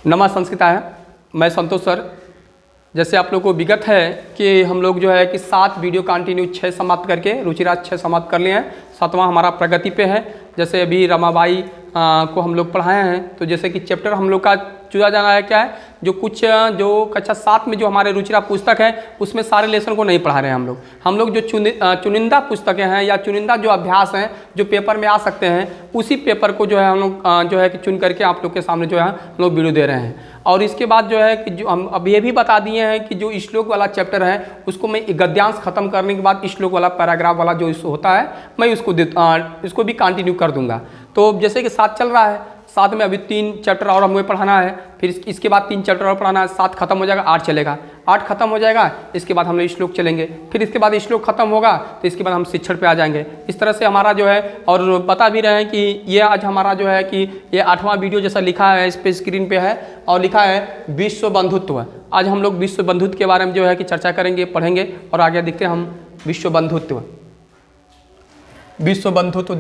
नमः संस्कृता है। मैं संतोष सर। जैसे आप लोग को विगत है कि हम लोग जो है कि 7 वीडियो कंटिन्यू 6 समाप्त करके रुचिराज 6 समाप्त कर लिए हैं। 7वां हमारा प्रगति पे है। जैसे अभी रमाबाई को हम लोग पढ़ाए हैं, तो जैसे कि चैप्टर हम लोग का चुना जाना है क्या है, जो कक्षा 7 में जो हमारे रुचिरा पुस्तक है उसमें सारे लेसन को नहीं पढ़ा रहे हैं हम लोग जो चुनिंदा पुस्तकें हैं या चुनिंदा जो अभ्यास हैं जो पेपर में आ सकते हैं, उसी पेपर को जो है हम लोग जो है कि चुन करके आप लोग के सामने जो है हम लोग वीडियो दे रहे हैं। और इसके बाद जो है कि जो हम अब ये भी बता दिए हैं कि जो श्लोक वाला चैप्टर है उसको मैं गद्यांश खत्म करने के बाद श्लोक वाला पैराग्राफ वाला जो होता है मैं इसको भी कंटिन्यू कर दूंगा। तो जैसे कि 7 चल रहा है, 7 में अभी 3 चैप्टर और हमें पढ़ाना है, फिर इसके बाद 3 चैप्टर और पढ़ाना है। 7 खत्म हो जाएगा, 8 चलेगा, 8 खत्म हो जाएगा, इसके बाद हम लोग श्लोक चलेंगे, फिर इसके बाद श्लोक खत्म होगा तो इसके बाद हम शिक्षण पे आ जाएंगे। इस तरह से हमारा जो है, और बता भी रहे हैं कि ये आज हमारा जो है कि ये 8वां वीडियो जैसा लिखा है इस पे स्क्रीन पे है और लिखा है विश्व बंधुत्व। आज हम लोग विश्व बंधुत्व के बारे में जो है कि चर्चा करेंगे, पढ़ेंगे और आगे देखते हैं हम विश्व बंधुत्व। विश्व बंधुत्व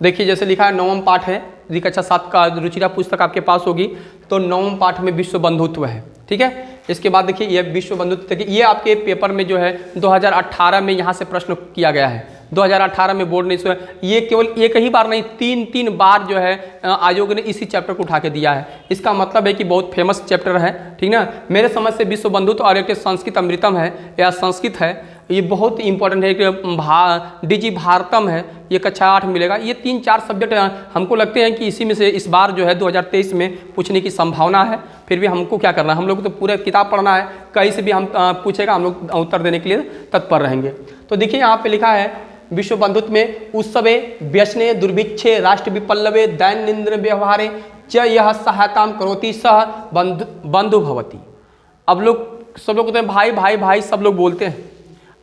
देखिए, जैसे लिखा है 9वां पाठ है, यदि कक्षा 7 का रुचिरा पुस्तक आपके पास होगी तो 9वां पाठ में विश्व बंधुत्व है। ठीक है, इसके बाद देखिए ये विश्व बंधुत्व देखिए, ये आपके पेपर में जो है 2018 में यहाँ से प्रश्न किया गया है। 2018 में बोर्ड ने इसको, ये केवल एक ही बार नहीं 3 बार जो है आयोग ने इसी चैप्टर को उठा के दिया है। इसका मतलब है कि बहुत फेमस चैप्टर है। ठीक ना, मेरे समझ से विश्व बंधुत्व और एक संस्कृत अमृतम है या संस्कृत है, ये बहुत इंपॉर्टेंट है। कि डीजी भारतम है, ये कक्षा 8 मिलेगा। ये 3-4 सब्जेक्ट हमको लगते हैं कि इसी में से इस बार जो है 2023 में पूछने की संभावना है। फिर भी हमको क्या करना है, हम लोग को तो पूरा किताब पढ़ना है, कहीं से भी हम पूछेगा हम लोग उत्तर देने के लिए तत्पर रहेंगे। तो देखिए यहाँ पे लिखा है विश्व बंधुत्व में उत्सवे व्यसने दुर्भिक्षे राष्ट्र विपल्लवे दैनंदिन व्यवहारे च यह सहायताम करोति सह बंधु भवति। अब लोग सब लोग कहते हैं भाई भाई भाई, सब लोग बोलते हैं।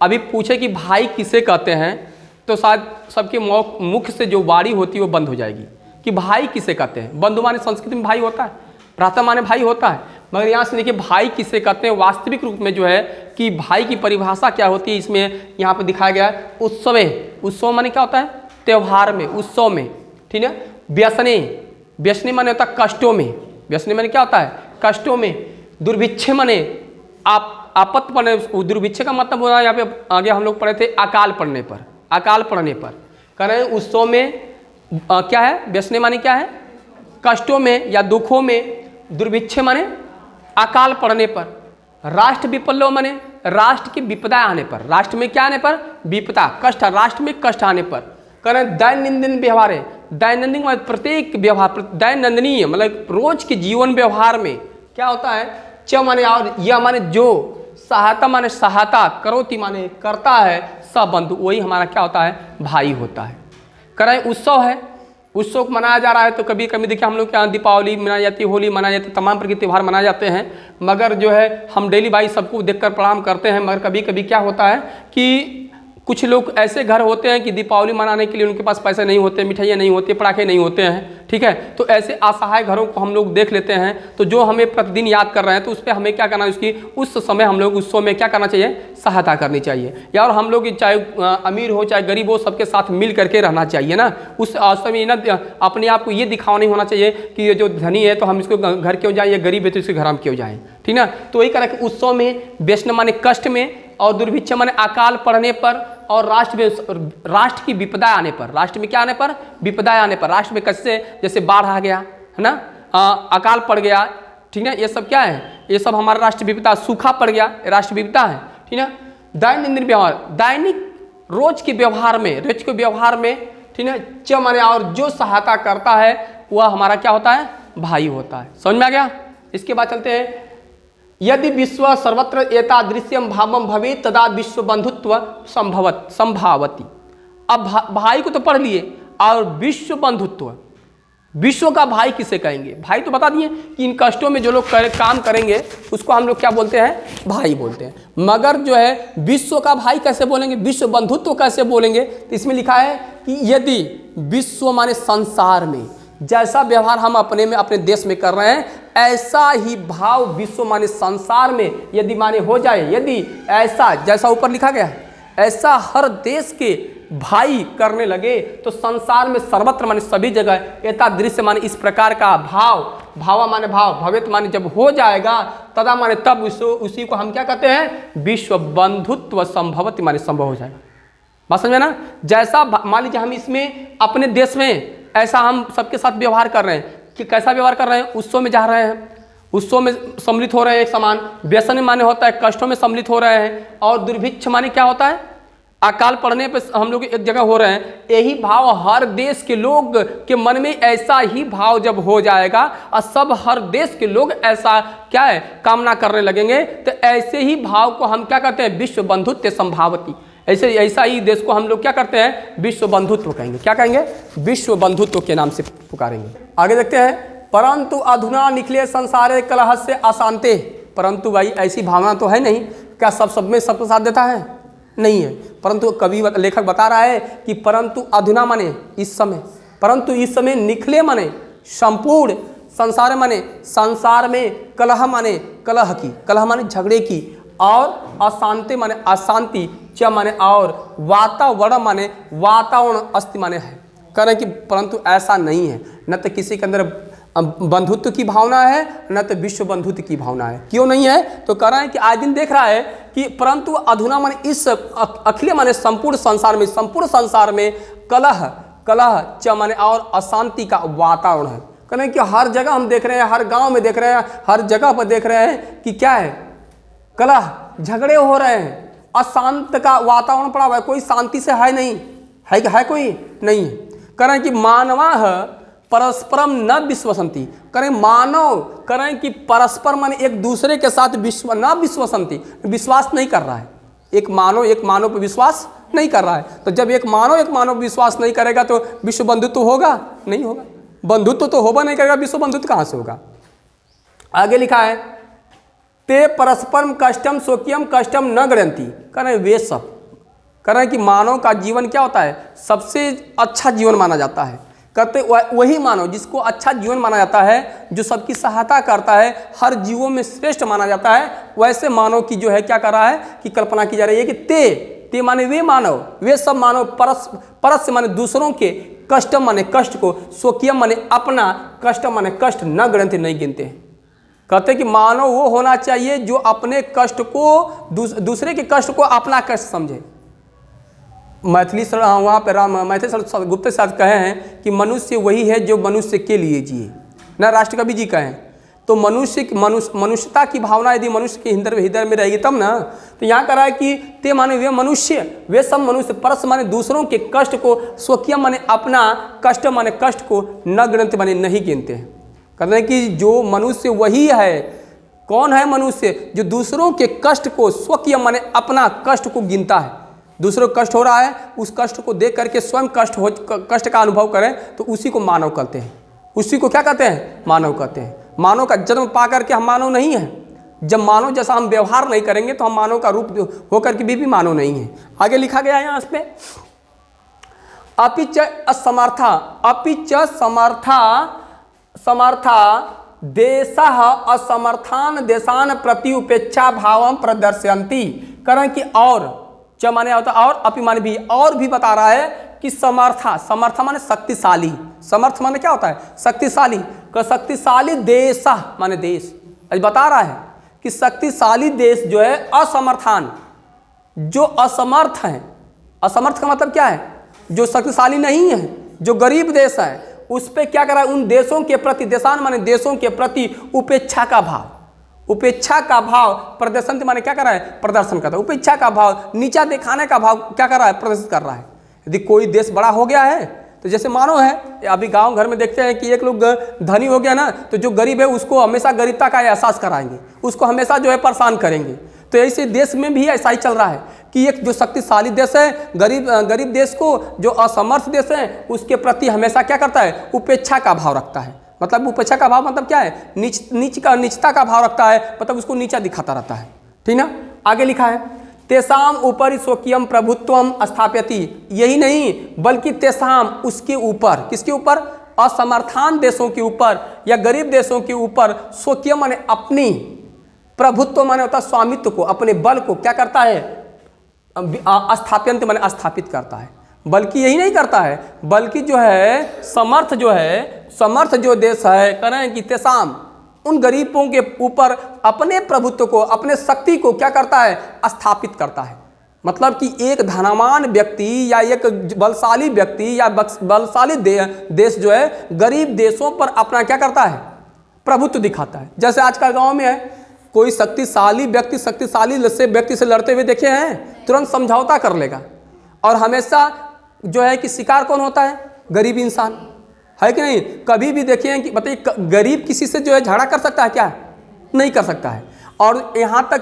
अभी पूछे कि भाई किसे कहते हैं तो शायद सबके मुख से जो वाणी होती है वो बंद हो जाएगी कि भाई किसे कहते हैं। बंधु माने संस्कृत में भाई होता है, भ्राता माने भाई होता है, मगर यहाँ से देखिए भाई किसे कहते हैं वास्तविक रूप में जो है कि भाई की परिभाषा क्या होती है, इसमें यहाँ पे दिखाया गया है। उत्सव माने क्या होता है, त्यौहार में, उत्सव में। ठीक है, व्यसने माने होता है कष्टों में, व्यसने माने क्या होता है, कष्टों में। दुर्भिक्षे माने आपत्ति पड़ने, दुर्भिक्षे का मतलब हो रहा है यहाँ पे आगे हम लोग पढ़े थे अकाल पड़ने पर। कह रहे हैं उत्सव में क्या है, व्यसने माने क्या है, कष्टों में या दुखों में। दुर्भिक्षे माने अकाल पड़ने पर। राष्ट्र विपल्लो माने राष्ट्र की विपदा आने पर, राष्ट्र में क्या आने पर, विपदा, कष्ट, राष्ट्र में कष्ट आने पर। कह रहे हैं दैनंदिन व्यवहार है, दैनंदिन मतलब प्रत्येक व्यवहार, दैनंदिनीय मतलब रोज के जीवन व्यवहार में क्या होता है। च माने और यह माने जो, सहायता माने सहायता, करोति माने करता है, सब बंधु वही हमारा क्या होता है, भाई होता है। कह रहे हैं उत्सव है, उत्सव को मनाया जा रहा है। तो कभी कभी देखिए हम लोग के यहाँ दीपावली मनाई जाती है, होली मनाई जाती है, तमाम प्रकार के त्यौहार मनाए जाते हैं। मगर जो है हम डेली भाई सबको देखकर प्रणाम करते हैं, मगर कभी कभी क्या होता है कि कुछ लोग ऐसे घर होते हैं कि दीपावली मनाने के लिए उनके पास पैसे नहीं होते, मिठाइयाँ नहीं होती, पटाखे नहीं होते हैं। ठीक है, तो ऐसे असहाय घरों को हम लोग देख लेते हैं। तो जो हमें प्रतिदिन याद कर रहे हैं तो उस पर हमें क्या करना है, उसकी उस समय हम लोग उत्सव में क्या करना चाहिए, सहायता करनी चाहिए। या और हम लोग चाहे अमीर हो चाहे गरीब हो, सबके साथ मिल करके रहना चाहिए ना। उस समय ना अपने आप को ये दिखावा नहीं होना चाहिए कि ये जो धनी है तो हम इसको घर क्यों जाएँ, या गरीब है तो इसके घर हम क्यों जाएँ। ठीक ना, तो वही करें कि उत्सव में, व्यसन माने कष्ट में, और दुर्भिक्ष माने अकाल पड़ने पर, और राष्ट्र की विपदा आने पर। राष्ट्र में क्या आने पर, विपदा आने पर। राष्ट्र में कैसे, जैसे बाढ़ आ गया है ना, अकाल पड़ गया। ठीक है, ये सब क्या है, ये सब हमारा राष्ट्र विपदा। सूखा पड़ गया, राष्ट्र विपदा है। ठीक है, दैनंदिन व्यवहार, दैनिक रोज के व्यवहार में, ठीक है। च माने और जो सहायता करता है वह हमारा क्या होता है, भाई होता है। समझ में आ गया। इसके बाद चलते हैं, यदि विश्व सर्वत्र एतादृश्यम भावम भवे तदा विश्व बंधुत्व संभावती। अब भाई को तो पढ़ लिए, और विश्व बंधुत्व, विश्व का भाई किसे कहेंगे। भाई तो बता दिए कि इन कष्टों में जो लोग काम करेंगे उसको हम लोग क्या बोलते हैं, भाई बोलते हैं। मगर जो है विश्व का भाई कैसे बोलेंगे, विश्व बंधुत्व कैसे बोलेंगे। तो इसमें लिखा है कि यदि विश्व माने संसार में, जैसा व्यवहार हम अपने देश में कर रहे हैं ऐसा ही भाव विश्व माने संसार में यदि माने हो जाए, यदि ऐसा, जैसा ऊपर लिखा गया है, ऐसा हर देश के भाई करने लगे तो संसार में सर्वत्र माने सभी जगह एतादृश्य माने इस प्रकार का भाव, भावा माने भाव, भवित माने जब हो जाएगा तदा माने तब उसी को हम क्या कहते हैं, विश्व बंधुत्व संभवति माने संभव हो जाएगा। बात समझे ना। जैसा मान लीजिए हम इसमें अपने देश में ऐसा हम सबके साथ व्यवहार कर रहे हैं कि कैसा व्यवहार कर रहे हैं, उत्सव में जा रहे हैं, उत्सव में सम्मिलित हो रहे हैं एक समान, व्यसन माने होता है कष्टों में सम्मिलित हो रहे हैं, और दुर्भिक्ष माने क्या होता है, अकाल पड़ने पे हम लोग एक जगह हो रहे हैं। यही भाव हर देश के लोग के मन में ऐसा ही भाव जब हो जाएगा और सब हर देश के लोग ऐसा क्या है कामना करने लगेंगे, तो ऐसे ही भाव को हम क्या कहते हैं, विश्व बंधुत्व संभावती। ऐसा ही देश को हम लोग क्या करते हैं, विश्व बंधुत्व कहेंगे। क्या कहेंगे, विश्व बंधुत्व के नाम से पुकारेंगे। आगे देखते हैं, परंतु अधुना निकले संसारे कलह से अशांते। परंतु भाई ऐसी भावना तो है नहीं, क्या सब में सबको साथ देता है, नहीं है। परंतु कवि लेखक बता रहा है कि परंतु अधुना माने इस समय, परंतु इस समय निखले माने संपूर्ण, संसार माने संसार में, कलह माने कलह की, कलह माने झगड़े की, और अशांति माने अशांति, च माने और, वातावरण माने वातावरण, अस्ति माने है। कह रहे कि परंतु ऐसा नहीं है, न तो किसी के अंदर बंधुत्व की भावना है न तो विश्व बंधुत्व की भावना है। क्यों नहीं है, तो कह रहे हैं कि आज दिन देख रहा है कि परंतु अधुना माने इस अखिल माने संपूर्ण संसार में, संपूर्ण संसार में कलह, कलह च माने और अशांति का वातावरण है। कह रहे हैं कि हर जगह हम देख रहे हैं, हर गांव में देख रहे हैं, हर जगह पर देख रहे हैं कि क्या है, कलह, झगड़े हो रहे हैं, अशांत का वातावरण पड़ा हुआ है, कोई शांति से है नहीं, है कोई नहीं। कह रहे हैं कि मानवा परस्परम न विश्वसंति, करें मानव, करें कि परस्पर माने एक दूसरे के साथ न विश्वसंति, विश्वास नहीं कर रहा है। एक मानव पर विश्वास नहीं कर रहा है। तो जब एक मानव विश्वास नहीं करेगा तो विश्व बंधुत्व होगा, नहीं होगा। बंधुत्व तो होगा नहीं करेगा, विश्व बंधुत्व कहाँ से होगा। आगे लिखा है, ते परस्परम कष्टम स्वकीयम कष्टम न गृहंति। करें वे सब, करें कि मानव का जीवन क्या होता है, सबसे अच्छा जीवन माना जाता है। कहते वही मानव जिसको अच्छा जीवन माना जाता है, जो सबकी सहायता करता है, हर जीवों में श्रेष्ठ माना जाता है, वैसे मानव की जो है क्या कर रहा है कि कल्पना की जा रही है कि ते माने वे मानव, वे सब मानव परस माने दूसरों के, कष्ट माने कष्ट को, स्वकीय माने अपना, कष्ट माने कष्ट न ग्रंथि नहीं गिनते हैं। कहते कि मानव वो होना चाहिए जो अपने कष्ट को, दूसरे के कष्ट को अपना कष्ट समझे। मैथिली सर वहाँ पर मैथिली सर गुप्त साथ कहे हैं कि मनुष्य वही है जो मनुष्य के लिए जिए, न राष्ट्र कवि जी कहें। तो मनुष्यता की भावना यदि मनुष्य के हृदय में रहेगी तब ना। तो यहाँ कह रहा है कि ते माने वे मनुष्य, वे सब मनुष्य, परस माने दूसरों के कष्ट को, स्वकीय माने अपना, कष्ट माने कष्ट को, न गिनते माने नहीं गिनते हैं। कहते हैं कि जो मनुष्य वही है, कौन है मनुष्य, जो दूसरों के कष्ट को, स्वकीय माने अपना कष्ट को गिनता है। दूसरों को कष्ट हो रहा है, उस कष्ट को देख करके स्वयं कष्ट का अनुभव करें, तो उसी को मानव कहते हैं। उसी को क्या कहते हैं, मानव कहते हैं। मानव का जन्म पा करके हम मानव नहीं हैं। जब मानव जैसा हम व्यवहार नहीं करेंगे तो हम मानव का रूप होकर के भी मानव नहीं है। आगे लिखा गया है यहाँ इस पे, अपिच असमर्था, अपिच समर्था देशः असमर्थान देशान प्रति उपेक्षा भावम प्रदर्शयन्ति। करें कि और च माने होता और, अपि माने भी, और भी बता रहा है कि समर्था माने शक्तिशाली, समर्थ माने क्या होता है, शक्तिशाली। शक्तिशाली देश माने देश, आज बता रहा है कि शक्तिशाली देश जो है असमर्थान, जो असमर्थ है, असमर्थ का मतलब क्या है, जो शक्तिशाली नहीं है, जो गरीब देश है, उस पर क्या कर रहा है, उन देशों के प्रति, देशान माने देशों के प्रति उपेक्षा का भाव, उपेक्षा का भाव प्रदर्शन माने क्या कर रहा है, प्रदर्शन करता है। उपेक्षा का भाव, नीचा दिखाने का भाव क्या कर रहा है, प्रदर्शित कर रहा है। यदि कोई देश बड़ा हो गया है तो जैसे मानो है, अभी गांव घर में देखते हैं कि एक लोग धनी हो गया ना, तो जो गरीब है उसको हमेशा गरीबता का एहसास कराएंगे, उसको हमेशा जो है परेशान करेंगे। तो ऐसे देश में भी ऐसा ही चल रहा है कि एक जो शक्तिशाली देश है, गरीब देश को, जो असमर्थ देश है, उसके प्रति हमेशा क्या करता है, उपेक्षा का भाव रखता है। मतलब उपेक्षा का भाव मतलब क्या है, नीचता का भाव रखता है, मतलब उसको नीचा दिखाता रहता है। ठीक ना। आगे लिखा है, तेसाम ऊपर स्वकीयम प्रभुत्वम स्थाप्यति। यही नहीं बल्कि तेसाम उसके ऊपर, किसके ऊपर, असमर्थान देशों के ऊपर या गरीब देशों के ऊपर, स्वकीय माने अपनी, प्रभुत्व माने होता है स्वामित्व को, अपने बल को क्या करता है, स्थाप्यंत माने स्थापित करता है। बल्कि यही नहीं करता है, बल्कि जो है समर्थ जो देश है, करें कि तेसाम, उन गरीबों के ऊपर अपने प्रभुत्व को, अपने शक्ति को क्या करता है, स्थापित करता है। मतलब कि एक धनवान व्यक्ति या एक बलशाली व्यक्ति या बलशाली देश जो है गरीब देशों पर अपना क्या करता है, प्रभुत्व दिखाता है। जैसे आजकल गांव में है, कोई शक्तिशाली व्यक्ति शक्तिशाली से व्यक्ति से लड़ते हुए देखे हैं, तुरंत समझौता कर लेगा। और हमेशा जो है कि शिकार कौन होता है, गरीब इंसान, है कि नहीं। कभी भी देखिए कि बताइए गरीब किसी से जो है झगड़ा कर सकता है क्या, नहीं कर सकता है। और यहाँ तक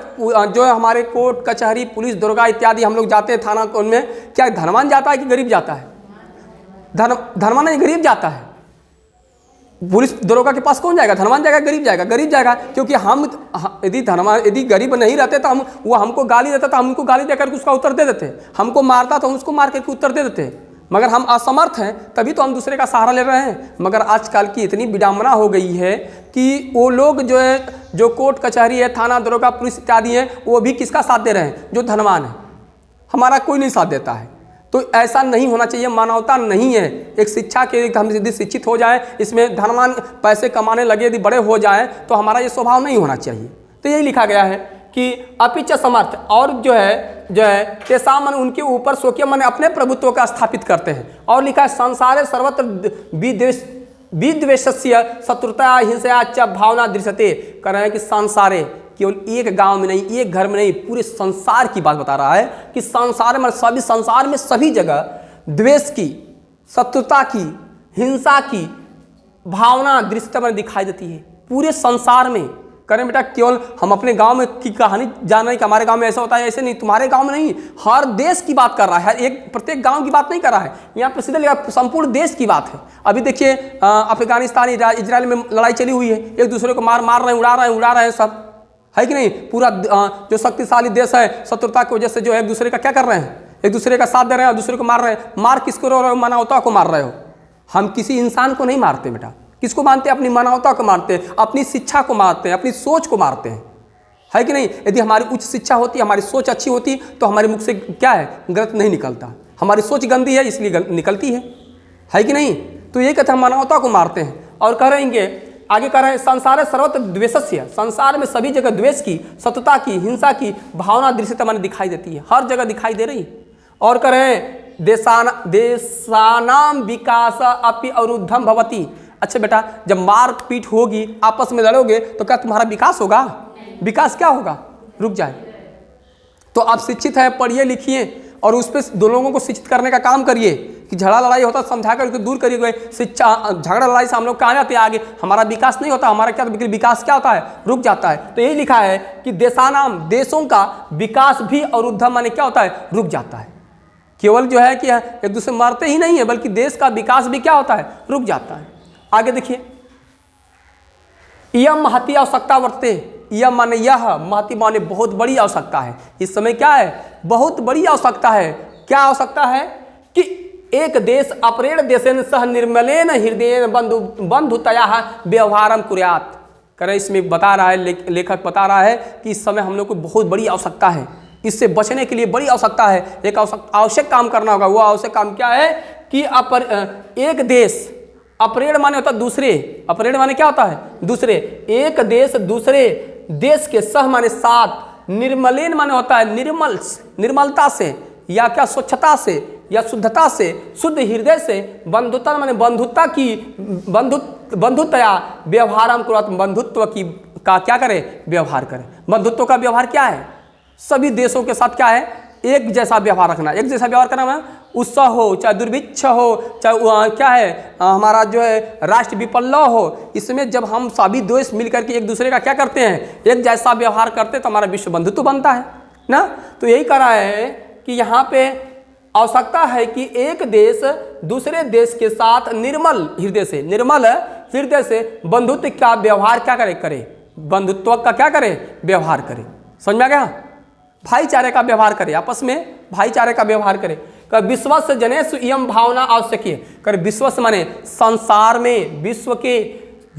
जो है हमारे कोर्ट कचहरी पुलिस दरोगा इत्यादि हम लोग जाते हैं थाना, उनमें क्या धनवान जाता है कि गरीब जाता है, धनवान नहीं गरीब जाता है। पुलिस दरोगा के पास कौन जाएगा, धनवान जाएगा गरीब जाएगा, गरीब जाएगा। क्योंकि हम यदि गरीब नहीं रहते तो वो हमको गाली देता तो हम उनको गाली देकर उसका उत्तर दे देते, हमको मारता तो हम उसको मार करके उत्तर दे देते। मगर हम असमर्थ हैं तभी तो हम दूसरे का सहारा ले रहे हैं। मगर आजकल की इतनी विडंबना हो गई है कि वो लोग जो है, जो कोर्ट कचहरी है, थाना दरोगा पुलिस इत्यादि हैं, वो भी किसका साथ दे रहे हैं, जो धनवान है। हमारा कोई नहीं साथ देता है। तो ऐसा नहीं होना चाहिए, मानवता नहीं है। एक शिक्षा के हम यदि शिक्षित हो जाए, इसमें धनवान पैसे कमाने लगे यदि बड़े हो जाए, तो हमारा ये स्वभाव नहीं होना चाहिए। तो यही लिखा गया है कि अपिच समर्थ, और जो है तेसा मन उनके ऊपर स्वकीय मन अपने प्रभुत्व का स्थापित करते हैं। और लिखा है संसारे सर्वत्र विद्वेषस्य शत्रुता हिंसा च भावना दृश्यते। कह रहे हैं कि संसारे केवल एक गांव में नहीं, एक घर में नहीं, पूरे संसार की बात बता रहा है कि संसार में सभी जगह द्वेष की, शत्रुता की, हिंसा की भावना दृश्यता में दिखाई देती है पूरे संसार में। करें बेटा, केवल हम अपने गांव में की कहानी जान रहे हैं कि हमारे गांव में ऐसा होता है, ऐसे नहीं। तुम्हारे गांव में नहीं, हर देश की बात कर रहा है, एक प्रत्येक गांव की बात नहीं कर रहा है। यहाँ पर सीधे लिखा संपूर्ण देश की बात है। अभी देखिए अफगानिस्तान इजराइल में लड़ाई चली हुई है, एक दूसरे को मार रहे हैं, उड़ा रहे हैं सब, है कि नहीं। पूरा जो शक्तिशाली देश है शत्रुता की वजह से जो है एक दूसरे का क्या कर रहे हैं, एक दूसरे का साथ दे रहे हैं और दूसरे को मार रहे हैं। मार किसको रहे हो, मानवता को मार रहे हो। हम किसी इंसान को नहीं मारते बेटा, किसको मानते हैं, अपनी मानवता को मारते हैं, अपनी शिक्षा को मारते हैं, अपनी सोच को मारते हैं, है कि नहीं। यदि हमारी उच्च शिक्षा होती, हमारी सोच अच्छी होती, तो हमारे मुख से क्या है, गलत नहीं निकलता। हमारी सोच गंदी है इसलिए निकलती है कि नहीं। तो ये कहते हैं मानवता को मारते हैं। और कह रहेंगे, आगे कह रहे हैं संसार सर्वत्र द्वेषस्य, संसार में सभी जगह द्वेष की, शत्रुता की, हिंसा की भावना दृश्यता माने दिखाई देती है, हर जगह दिखाई दे रही। और कह रहे हैं देशानाम विकास अपि अवरुद्धम भवति। अच्छा बेटा, जब मार पीट होगी, आपस में लड़ोगे, तो क्या तुम्हारा विकास होगा, विकास क्या होगा, रुक जाए। तो आप शिक्षित है, पढ़िए लिखिए और उस पर दो लोगों को शिक्षित करने का काम करिए कि झगड़ा लड़ाई होता है समझा कर उसको दूर करिए। शिक्षा झगड़ा लड़ाई से हम लोग कहाँ जाते हैं, आगे हमारा विकास नहीं होता, हमारा क्या विकास क्या होता है, रुक जाता है। तो यही लिखा है कि देशानाम, देशों का विकास भी अवरुद्ध माने क्या होता है, रुक जाता है। केवल जो है कि एक दूसरे मारते ही नहीं है, बल्कि देश का विकास भी क्या होता है, रुक जाता है। आगे देखिए, यह महती आवश्यकता वर्तते, यह माने यह, महती माने बहुत बड़ी आवश्यकता है। इस समय क्या है, बहुत बड़ी आवश्यकता है। क्या आवश्यकता है कि एक देश अपरेण देशेन सह निर्मलेन हृदयेन बंधुतया व्यवहारम कुर्यात्। करें, इसमें बता रहा है लेखक बता रहा है कि इस समय हम लोग को बहुत बड़ी आवश्यकता है, इससे बचने के लिए बड़ी आवश्यकता है। एक आवश्यक काम करना होगा। वो आवश्यक काम क्या है कि एक देश, अपरेण माने होता है दूसरे, अपरेण माने क्या होता है, दूसरे। एक देश दूसरे देश के सह माने साथ, निर्मलेन माने होता है निर्मल, निर्मलता से या क्या स्वच्छता से या शुद्धता से, शुद्ध हृदय से, बंधुता माने बंधुता की, बंधुतया व्यवहारम कुर्यात्, बंधुत्व की का क्या करे, व्यवहार करे। बंधुत्व का व्यवहार क्या है, सभी देशों के साथ क्या है, एक जैसा व्यवहार रखना। एक जैसा व्यवहार करना है, उत्सव हो चाहे दुर्भिक्ष हो, चाहे क्या है हमारा जो है राष्ट्र विपल्ल हो, इसमें जब हम सभी देश मिलकर के एक दूसरे का क्या करते हैं, एक जैसा व्यवहार करते हैं, तो हमारा विश्व बंधुत्व बनता है ना। तो यही कह रहा है कि यहाँ पे आवश्यकता है कि एक देश दूसरे देश के साथ निर्मल हृदय से बंधुत्व का व्यवहार क्या करे, बंधुत्व का क्या करे, व्यवहार करे। समझ में आ गया, भाईचारे का व्यवहार करे, आपस में भाईचारे का व्यवहार करे। विश्वस जनेषु इयं भावना आवश्यक है। कर विश्वस माने संसार में, विश्व के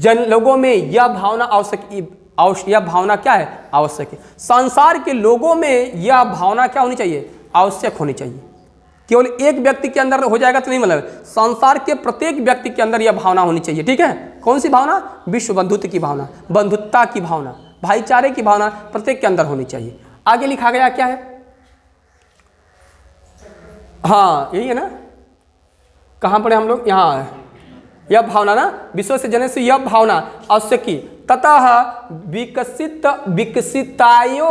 लोगों में यह भावना आवश्यक, यह भावना क्या है, आवश्यक है। संसार के लोगों में यह भावना क्या होनी चाहिए, आवश्यक होनी चाहिए। केवल एक व्यक्ति के अंदर हो जाएगा तो नहीं, मतलब संसार के प्रत्येक व्यक्ति के अंदर यह भावना होनी चाहिए। ठीक है, कौन सी भावना? विश्व बंधुत्व की भावना, बंधुत्वता की भावना, भाईचारे की भावना प्रत्येक के अंदर होनी चाहिए। आगे लिखा गया क्या है? हाँ यही है ना, कहाँ पढ़े हम लोग? यहाँ है यह भावना ना, विश्व से जने से यह भावना आवश्यकी ततः विकसितायो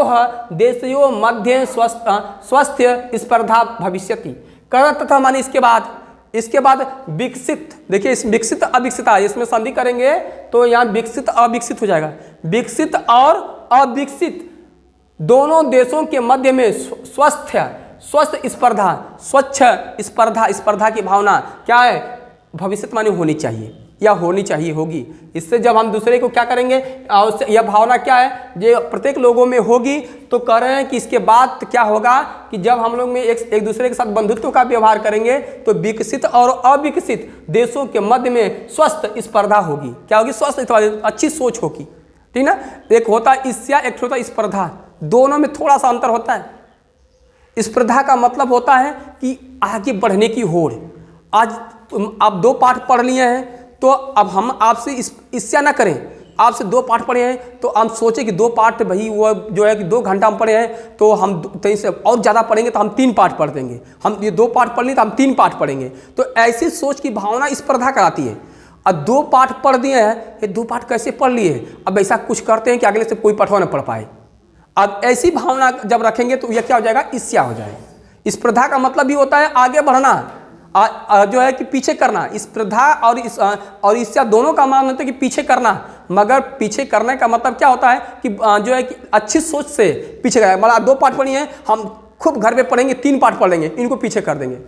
देशयो मध्य स्वस्थ स्पर्धा भविष्यति। कर तथा माने इसके बाद विकसित, देखिए इस विकसित अविकसिता, इसमें संधि करेंगे तो यहाँ विकसित अविकसित हो जाएगा। विकसित और अविकसित दोनों देशों के मध्य में स्वस्थ स्पर्धा, स्वच्छ स्पर्धा, स्पर्धा की भावना क्या है? भविष्य माने होनी चाहिए या होनी चाहिए, होगी। इससे जब हम दूसरे को क्या करेंगे, यह भावना क्या है, ये प्रत्येक लोगों में होगी, तो कह रहे हैं कि इसके बाद क्या होगा कि जब हम लोग में एक दूसरे के साथ बंधुत्व का व्यवहार करेंगे तो विकसित और अविकसित देशों के मध्य में स्वस्थ स्पर्धा होगी। क्या होगी? स्वस्थ, अच्छी सोच होगी। ठीक ना, एक होता ईर्ष्या, एक होता स्पर्धा, दोनों में थोड़ा सा अंतर होता है। स्पर्धा का मतलब होता है कि आगे बढ़ने की होड़। आज आप 2 पाठ पढ़ लिए हैं तो अब हम आपसे ईर्ष्या ना करें, आपसे 2 पाठ पढ़े हैं तो हम सोचें कि 2 पाठ भाई वो जो है कि 2 घंटा हम पढ़े हैं तो हम कहीं से और ज़्यादा पढ़ेंगे तो हम 3 पाठ पढ़ देंगे, हम ये 2 पाठ पढ़ लिए तो हम 3 पाठ पढ़ेंगे। तो ऐसी सोच की भावना स्पर्धा कराती है। अब 2 पाठ पढ़ दिए हैं, ये 2 पाठ कैसे पढ़ लिए, अब ऐसा कुछ करते हैं कि अगले से कोई पाठवा ना पढ़ पाए। अब ऐसी भावना जब रखेंगे तो यह क्या हो जाएगा? ईर्ष्या हो जाएगा। स्पर्धा का मतलब भी होता है आगे बढ़ना, जो है कि पीछे करना। स्पर्धा और ईर्ष्या दोनों का मान होता है कि पीछे करना, मगर पीछे करने का मतलब क्या होता है कि जो है कि अच्छी सोच से पीछे करें। मतलब 2 पाठ पढ़ी हैं, हम खूब घर में पढ़ेंगे, 3 पाठ पढ़ लेंगे, इनको पीछे कर देंगे।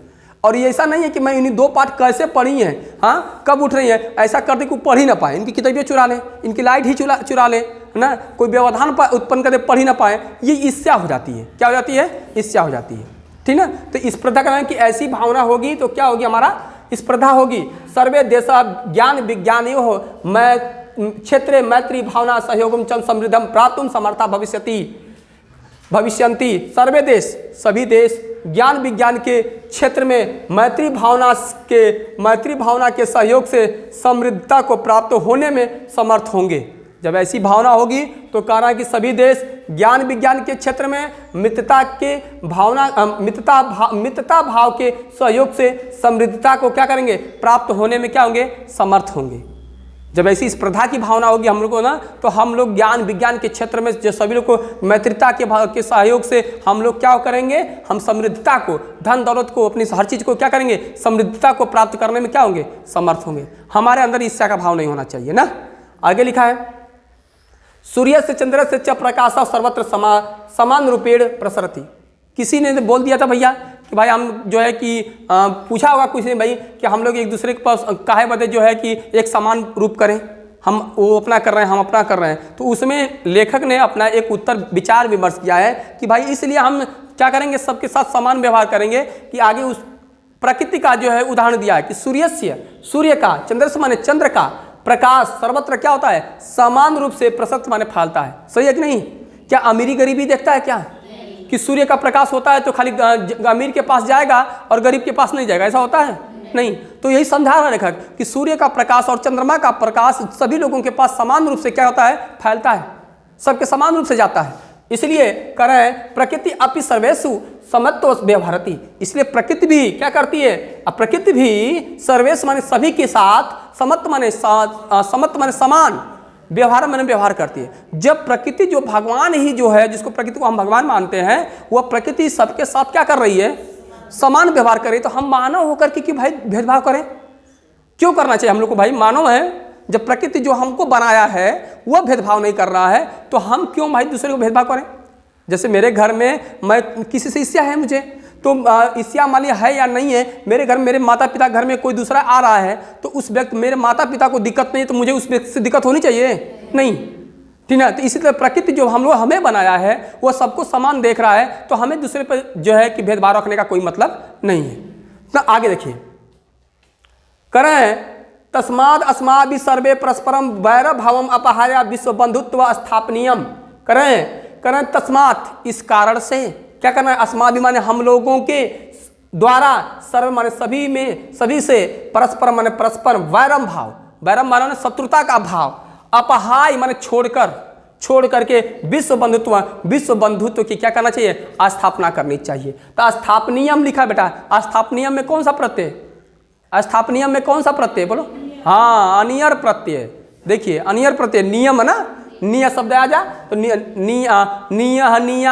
और ये ऐसा नहीं है कि मैं इन्हीं 2 पाठ कैसे पढ़ी हैं, हाँ कब उठ रही है, ऐसा करते कि पढ़ ही ना पाए, इनकी किताबें चुरा लें, इनकी लाइट ही चुरा लें, है ना, कोई व्यवधान उत्पन्न करके पढ़ ही ना पाए, ये ईर्ष्या हो जाती है। क्या हो जाती है? ईर्ष्या हो जाती है। ठीक ना, तो स्पर्धा का कि ऐसी भावना होगी तो क्या होगी? हमारा स्पर्धा होगी। सर्वे देश ज्ञान विज्ञानियो हो मैं क्षेत्रे मैत्री भावना सहयोगम चंद समृद्धम प्राप्तुम समर्था भविष्यंती। सर्वे देश, सभी देश ज्ञान विज्ञान के क्षेत्र में मैत्री भावना के सहयोग से समृद्धता को प्राप्त होने में समर्थ होंगे। जब ऐसी भावना होगी तो कह रहा है कि सभी देश ज्ञान विज्ञान के क्षेत्र में मित्रता भाव के सहयोग से समृद्धता को क्या करेंगे? प्राप्त होने में क्या होंगे? समर्थ होंगे। जब ऐसी स्पर्धा की भावना होगी हम लोग को ना, तो हम लोग ज्ञान विज्ञान के क्षेत्र में जो सभी लोग को मैत्रिता के सहयोग से हम लोग क्या करेंगे? हम समृद्धता को, धन दौलत को, अपनी हर चीज़ को क्या करेंगे? समृद्धता को प्राप्त करने में क्या होंगे? समर्थ होंगे। हमारे अंदर ईर्ष्या का भाव नहीं होना चाहिए ना। आगे लिखा है सूर्य से चंद्र से च प्रकाश सर्वत्र समान रूपेण प्रसरति। किसी ने बोल दिया था भैया कि भाई हम जो है कि पूछा होगा किसी ने भाई कि हम लोग एक दूसरे के पास काहे बदे जो है कि एक समान रूप करें, हम वो अपना कर रहे हैं, हम अपना कर रहे हैं। तो उसमें लेखक ने अपना एक उत्तर विचार विमर्श किया है कि भाई इसलिए हम क्या करेंगे? सबके साथ समान व्यवहार करेंगे। कि आगे उस प्रकृति का जो है उदाहरण दिया है कि सूर्य का, चंद्र से माने चंद्र का प्रकाश सर्वत्र क्या होता है? समान रूप से प्रसक्त माने फैलता है। सही है कि नहीं? क्या अमीरी गरीबी देखता है क्या? कि सूर्य का प्रकाश होता है तो खाली अमीर के पास जाएगा और गरीब के पास नहीं जाएगा, ऐसा होता है? नहीं। तो यही समझा रहा लेखक कि सूर्य का प्रकाश और चंद्रमा का प्रकाश सभी लोगों के पास समान रूप से क्या होता है? फैलता है, सबके समान रूप से जाता है। इसलिए कह रहे हैं प्रकृति अपि सर्वेषु समत्व व्यवहारति। इसलिए प्रकृति भी क्या करती है? प्रकृति भी सर्वेश माने सभी के साथ, समत्व माने समान, व्यवहार करती है। जब प्रकृति जो भगवान ही जो है, जिसको प्रकृति को हम भगवान मानते हैं, वह प्रकृति सबके साथ क्या कर रही है? समान व्यवहार कर रही है। तो हम मानव होकर के कि भाई भेदभाव करें? क्यों करना चाहिए हम लोग को? भाई मानव है, जब प्रकृति जो हमको बनाया है वह भेदभाव नहीं कर रहा है तो हम क्यों भाई दूसरे को भेदभाव करें? जैसे मेरे घर में मैं किसी से ईर्ष्या है मुझे, तो ईर्ष्या मान लिया है या नहीं है, मेरे घर मेरे माता पिता घर में कोई दूसरा आ रहा है तो उस व्यक्ति, मेरे माता पिता को दिक्कत नहीं है तो मुझे उस व्यक्ति से दिक्कत होनी चाहिए? नहीं। ठीक है, तो इसी तरह प्रकृति जो हम लोग हमें बनाया है वह सबको समान देख रहा है, तो हमें दूसरे पर जो है कि भेदभाव रखने का कोई मतलब नहीं है। तो आगे देखिए, करें तस्माद अस्माभि सर्वे परस्परम वैर भावम अपहार्य विश्व बंधुत्व स्थापनीयम। करें तस्मात, इस कारण से क्या करना है? अस्माभि माने हम लोगों के द्वारा सर्व माने सभी में, सभी से, परस्पर माने परस्पर, वैरम भाव, वैरम माने शत्रुता का भाव, अपहाय माने छोड़ करके विश्व बंधुत्व की क्या करना चाहिए, स्थापना करनी चाहिए। तो स्थापनियम लिखा है बेटा, स्थापनियम में कौन सा प्रत्यय, स्थापनियम में कौन सा प्रत्यय बोलो, हाँ अनियर प्रत्यय। देखिए अनियर प्रत्यय, नियम है ना, निय शब्द आ जा तो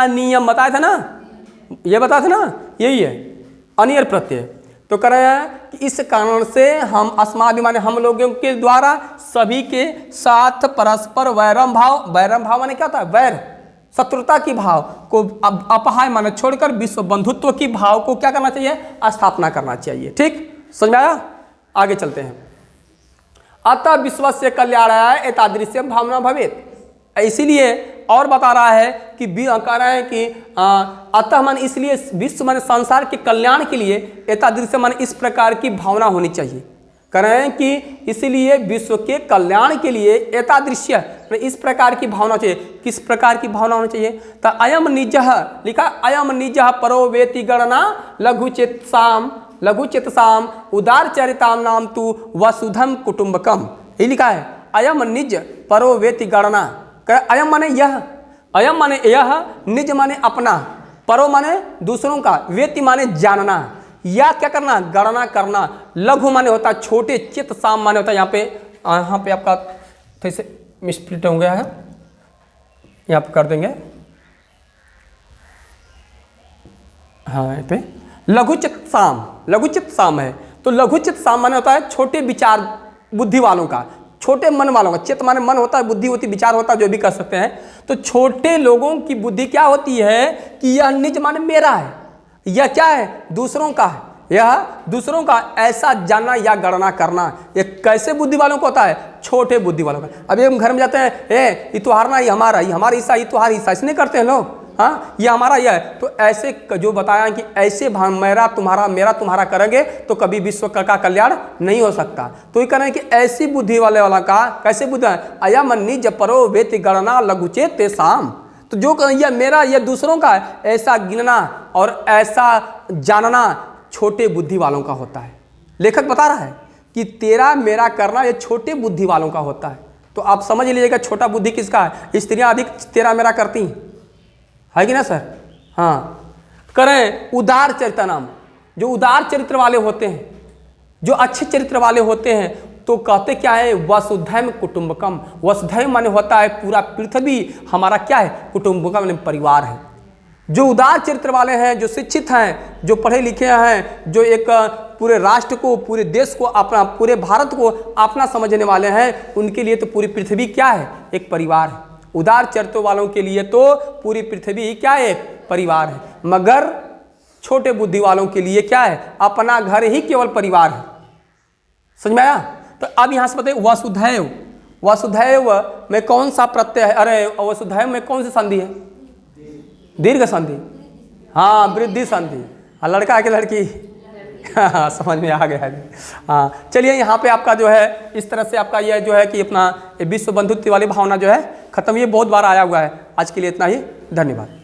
नियम बताया था ना, ये बताया था ना, यही है अनियर प्रत्यय। तो कह रहे हैं कि इस कारण से हम अस्माभि माने हम लोगों के द्वारा सभी के साथ परस्पर वैरम भाव माने क्या होता है, वैर शत्रुता की भाव को अपहाय माने छोड़कर विश्व बंधुत्व की भाव को क्या करना चाहिए, स्थापना करना चाहिए। ठीक समझ में आया, आगे चलते हैं। अतः विश्वस्य कल्याणाय एतादृश्य भावना भवेत्, इसीलिए और बता रहा है कि कह रहा है कि अतः मन इसलिए विश्व मन संसार के कल्याण के लिए एतादृश्य मन इस प्रकार की भावना होनी चाहिए। कह रहे हैं कि इसलिए विश्व के कल्याण के लिए एतादृश्य इस प्रकार की भावना चाहिए। किस प्रकार की भावना होनी चाहिए, तो अयम निजः लिखा, अयम निजः परो वेति गणना लघुचित्साम उदार चरिताम नाम तु वसुधम कुटुंबकम, ये लिखा है। अयम निज परो वेति गणना, अयम माने यह, अयम माने यह, निज माने अपना, परो माने दूसरों का, वेति माने जानना, या क्या करना, गणना करना। लघु माने होता है छोटे, चित साम माने होता है, यहाँ पे आपका थोड़े से मिसप्रिंट हो गया है, यहाँ पे कर देंगे, हाँ यहाँ पे लघुचित साम है। तो लघुचित साम माने होता है छोटे विचार बुद्धि वालों का, छोटे मन वालों का। चित्त माने मन होता है, बुद्धि होती, विचार होता है, जो भी कर सकते हैं। तो छोटे लोगों की बुद्धि क्या होती है कि यह निज माने मेरा है, यह क्या है, दूसरों का है, यह दूसरों का ऐसा जानना या गणना करना, ये कैसे बुद्धि वालों को होता है, छोटे बुद्धि वालों का। अभी हम घर में जाते हैं, ये तुम्हारा, ये हमारा हिस्सा, ये तुम्हारा हिस्सा, इसने करते हैं लोग, हाँ ये हमारा यह है। तो ऐसे जो बताया कि ऐसे मेरा तुम्हारा करेंगे तो कभी विश्व का कल्याण नहीं हो सकता। तो ये कह रहे हैं कि ऐसी बुद्धि वाला का, कैसे बुद्धि, अयम निज परो वेति गणना लघुचेत तेषाम, तो जो यह मेरा, यह दूसरों का है, ऐसा गिनना और ऐसा जानना छोटे बुद्धि वालों का होता है। लेखक बता रहा है कि तेरा मेरा करना ये छोटे बुद्धि वालों का होता है। तो आप समझ लीजिएगा छोटा बुद्धि किसका है, स्त्रियां अधिक तेरा मेरा करती है कि ना सर, हाँ। करें उदार चरित्र नाम, जो उदार चरित्र वाले होते हैं, जो अच्छे चरित्र वाले होते हैं, तो कहते क्या है, वसुधैव कुटुंबकम। वसुधैव माने होता है पूरा पृथ्वी हमारा क्या है, कुटुंबकम माने परिवार है। जो उदार चरित्र वाले हैं, जो शिक्षित हैं, जो पढ़े लिखे हैं, जो एक पूरे राष्ट्र को, पूरे देश को अपना, पूरे भारत को अपना समझने वाले हैं, उनके लिए तो पूरी पृथ्वी क्या है, एक परिवार है। उदार चरित्र वालों के लिए तो पूरी पृथ्वी क्या है, परिवार है। मगर छोटे बुद्धि वालों के लिए क्या है, अपना घर ही केवल परिवार है। समझ में आया। तो अब यहां से बताइए वसुधैव, वसुधैव में कौन सा प्रत्यय है, अरे वसुधैव में कौन सी संधि है, दीर्घ संधि, हाँ वृद्धि संधि, हाँ लड़का के लड़की, हाँ समझ में आ गया है। हाँ चलिए यहाँ पे आपका जो है इस तरह से आपका यह जो है कि अपना विश्व बंधुत्व वाली भावना जो है खत्म, ये बहुत बार आया हुआ है। आज के लिए इतना ही, धन्यवाद।